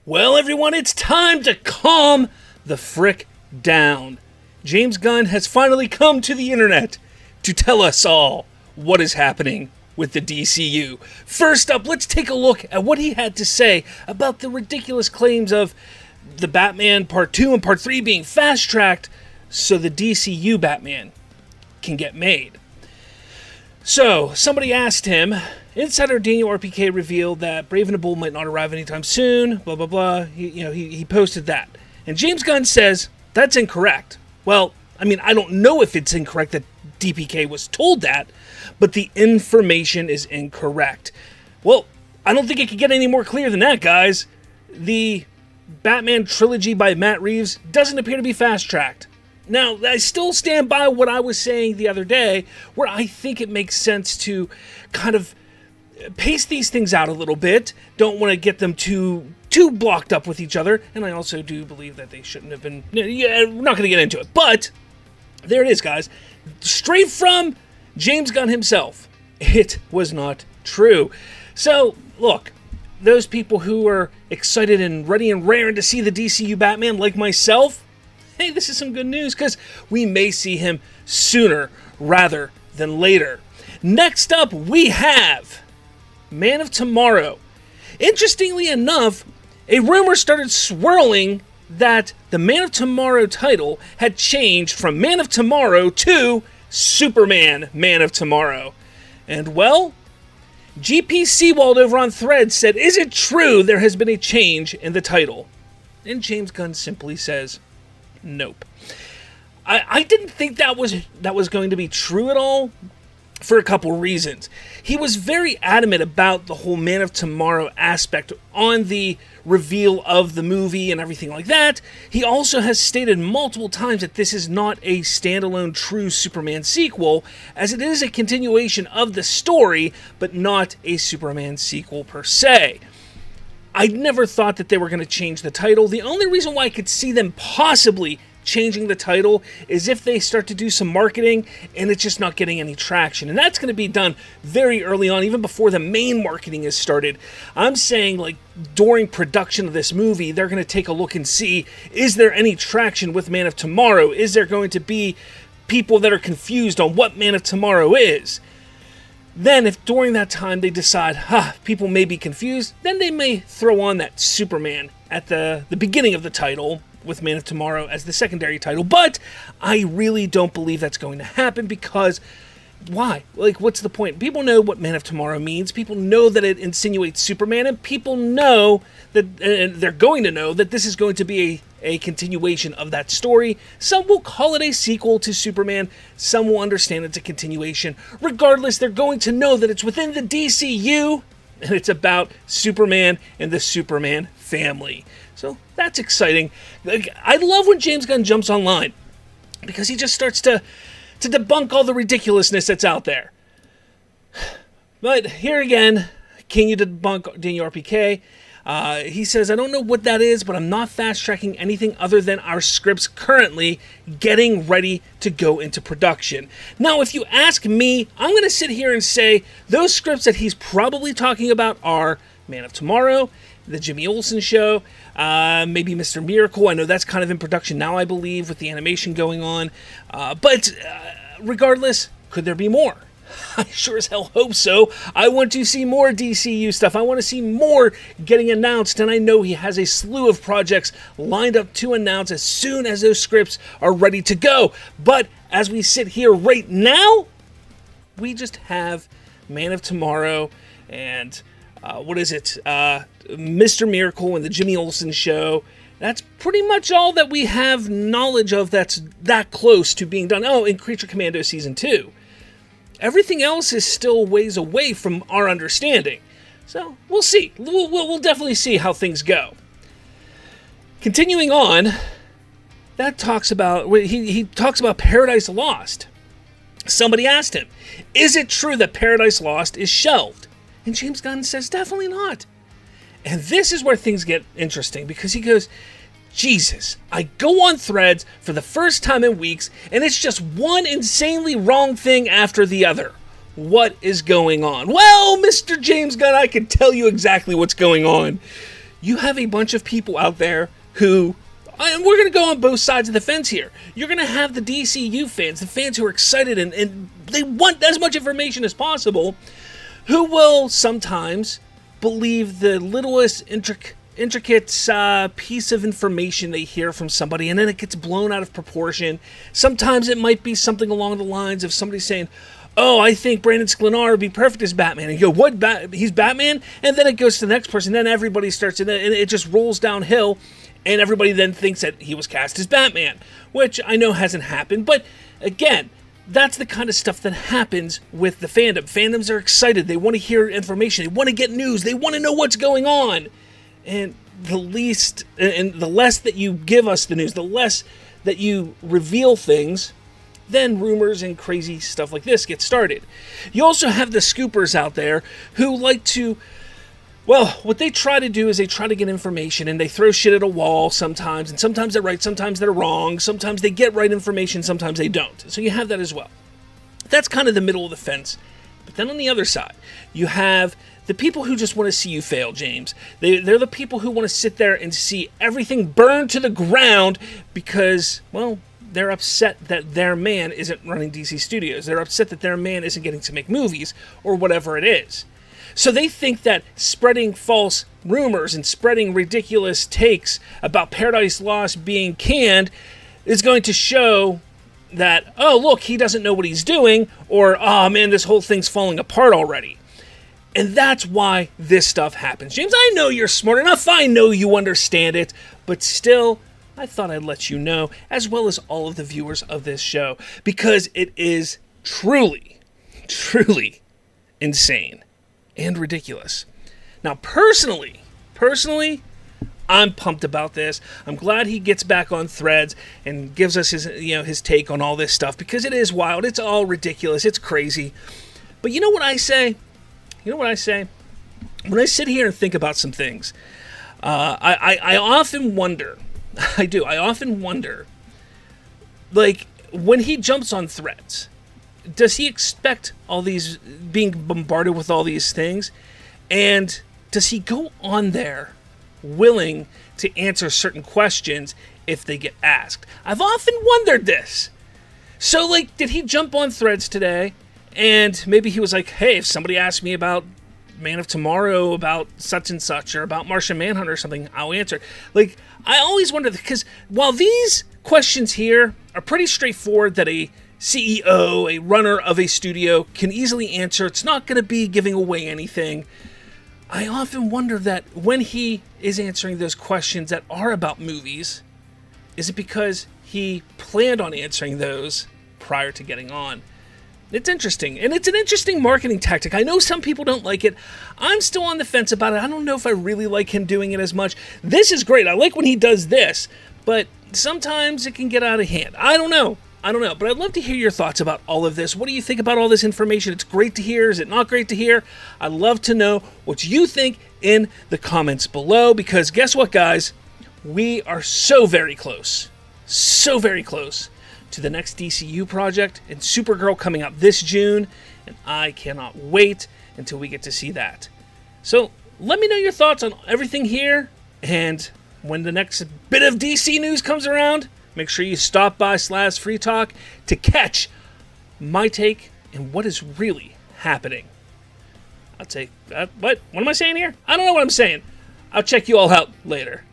Well, everyone, it's time to calm the frick down. James Gunn has finally come to the internet to tell us all what is happening with the DCU. First up, let's take a look at what he had to say about the ridiculous claims of the Batman Part 2 and Part 3 being fast-tracked so the DCU Batman can get made. So, somebody asked him, insider Daniel RPK revealed that Brave and the Bold might not arrive anytime soon, blah, blah, blah. He posted that. And James Gunn says, that's incorrect. Well, I don't know if it's incorrect that DPK was told that, but the information is incorrect. Well, I don't think it could get any more clear than that, guys. The Batman trilogy by Matt Reeves doesn't appear to be fast-tracked. Now, I still stand by what I was saying the other day, where I think it makes sense to kind of pace these things out a little bit. Don't want to get them too blocked up with each other, and I also do believe that they shouldn't have been... Yeah, we're not going to get into it, but there it is, guys. Straight from James Gunn himself. It was not true. So, look, those people who are excited and ready and raring to see the DCU Batman, like myself, hey, this is some good news, because we may see him sooner rather than later. Next up, we have Man of Tomorrow. Interestingly enough, a rumor started swirling that the Man of Tomorrow title had changed from Man of Tomorrow to Superman Man of Tomorrow. And, well, GP Seawald over on Threads said, is it true there has been a change in the title? And James Gunn simply says, nope. I didn't think that was going to be true at all, for a couple reasons. He was very adamant about the whole Man of Tomorrow aspect on the reveal of the movie and everything like that. He also has stated multiple times that this is not a standalone true Superman sequel, as it is a continuation of the story, but not a Superman sequel per se. I never thought that they were going to change the title. The only reason why I could see them possibly changing the title is if they start to do some marketing and it's just not getting any traction. And that's going to be done very early on, even before the main marketing is started. I'm saying, like, during production of this movie, they're going to take a look and see, is there any traction with Man of Tomorrow? Is there going to be people that are confused on what Man of Tomorrow is? Then, if during that time they decide, people may be confused, then they may throw on that Superman at the beginning of the title, with Man of Tomorrow as the secondary title. But I really don't believe that's going to happen, because why? Like, what's the point? People know what Man of Tomorrow means. People know that it insinuates Superman, and people know that they're going to know that this is going to be a continuation of that story. Some will call it a sequel to Superman. Some will understand it's a continuation. Regardless, they're going to know that it's within the DCU, and it's about Superman and the Superman family. So that's exciting. I love when James Gunn jumps online, because he just starts to debunk all the ridiculousness that's out there. But here again, can you debunk Daniel RPK? He says, I don't know what that is, but I'm not fast-tracking anything other than our scripts currently getting ready to go into production. Now, if you ask me, I'm going to sit here and say those scripts that he's probably talking about are Man of Tomorrow, The Jimmy Olsen Show, maybe Mr. Miracle. I know that's kind of in production now, I believe, with the animation going on. But regardless, could there be more? I sure as hell hope so. I want to see more DCU stuff. I want to see more getting announced, and I know he has a slew of projects lined up to announce as soon as those scripts are ready to go. But as we sit here right now, we just have Man of Tomorrow and Mr. Miracle and the Jimmy Olsen Show. That's pretty much all that we have knowledge of that's that close to being done. Oh, and Creature Commando Season 2. Everything else is still ways away from our understanding. So, we'll see. We'll definitely see how things go. Continuing on, that talks about... He talks about Paradise Lost. Somebody asked him, is it true that Paradise Lost is shelved? And James Gunn says, definitely not. And this is where things get interesting, because he goes, Jesus, I go on Threads for the first time in weeks, and it's just one insanely wrong thing after the other. What is going on? Well, Mr. James Gunn, I can tell you exactly what's going on. you have a bunch of people out there who, and we're going to go on both sides of the fence here. You're going to have the DCU fans, the fans who are excited and they want as much information as possible, who will sometimes believe the littlest intricate piece of information they hear from somebody, and then it gets blown out of proportion. Sometimes it might be something along the lines of somebody saying, oh, I think Brandon Sklenar would be perfect as Batman. And you go, what? He's Batman? And then it goes to the next person. Then everybody starts, and it just rolls downhill. And everybody then thinks that he was cast as Batman, which I know hasn't happened. But again, that's the kind of stuff that happens with the fandom. Fandoms are excited. They want to hear information. They want to get news. They want to know what's going on. And the less that you give us the news, the less that you reveal things, then rumors and crazy stuff like this get started. You also have the scoopers out there who like to, well, what they try to do is they try to get information and they throw shit at a wall sometimes, and sometimes they're right, sometimes they're wrong, sometimes they get right information, sometimes they don't. So you have that as well. That's kind of the middle of the fence. But then on the other side, you have the people who just want to see you fail, James. They're the people who want to sit there and see everything burn to the ground because, well, they're upset that their man isn't running DC Studios. They're upset that their man isn't getting to make movies or whatever it is. So they think that spreading false rumors and spreading ridiculous takes about Paradise Lost being canned is going to show that, oh, look, he doesn't know what he's doing, or, oh, man, this whole thing's falling apart already. And that's why this stuff happens. James, I know you're smart enough. I know you understand it. But still, I thought I'd let you know, as well as all of the viewers of this show, because it is truly, truly insane and ridiculous. Now, personally, I'm pumped about this. I'm glad he gets back on Threads and gives us his take on all this stuff, because it is wild. It's all ridiculous. It's crazy. But you know what I say? When I sit here and think about some things, I often wonder, I often wonder, like, when he jumps on Threads, does he expect all these, being bombarded with all these things? And does he go on there willing to answer certain questions if they get asked? I've often wondered this. So, like, did he jump on Threads today and maybe he was like, hey, if somebody asks me about Man of Tomorrow, about such and such, or about Martian Manhunter or something, I'll answer. Like, I always wonder, because while these questions here are pretty straightforward, that a CEO, a runner of a studio, can easily answer, it's not going to be giving away anything. I often wonder that when he is answering those questions that are about movies, is it because he planned on answering those prior to getting on? It's interesting, and it's an interesting marketing tactic. I know some people don't like it. I'm still on the fence about it. I don't know if I really like him doing it as much. This is great. I like when he does this, but sometimes it can get out of hand. I don't know, but I'd love to hear your thoughts about all of this. What do you think about all this information? It's great to hear. Is it not great to hear? I'd love to know what you think in the comments below, because guess what, guys? We are so very close to the next DCU project and Supergirl coming out this June, and I cannot wait until we get to see that. So let me know your thoughts on everything here, and when the next bit of DC news comes around, make sure you stop by Slav's Free Talk to catch my take and what is really happening. I'll take that. What am I saying here? I don't know what I'm saying. I'll check you all out later.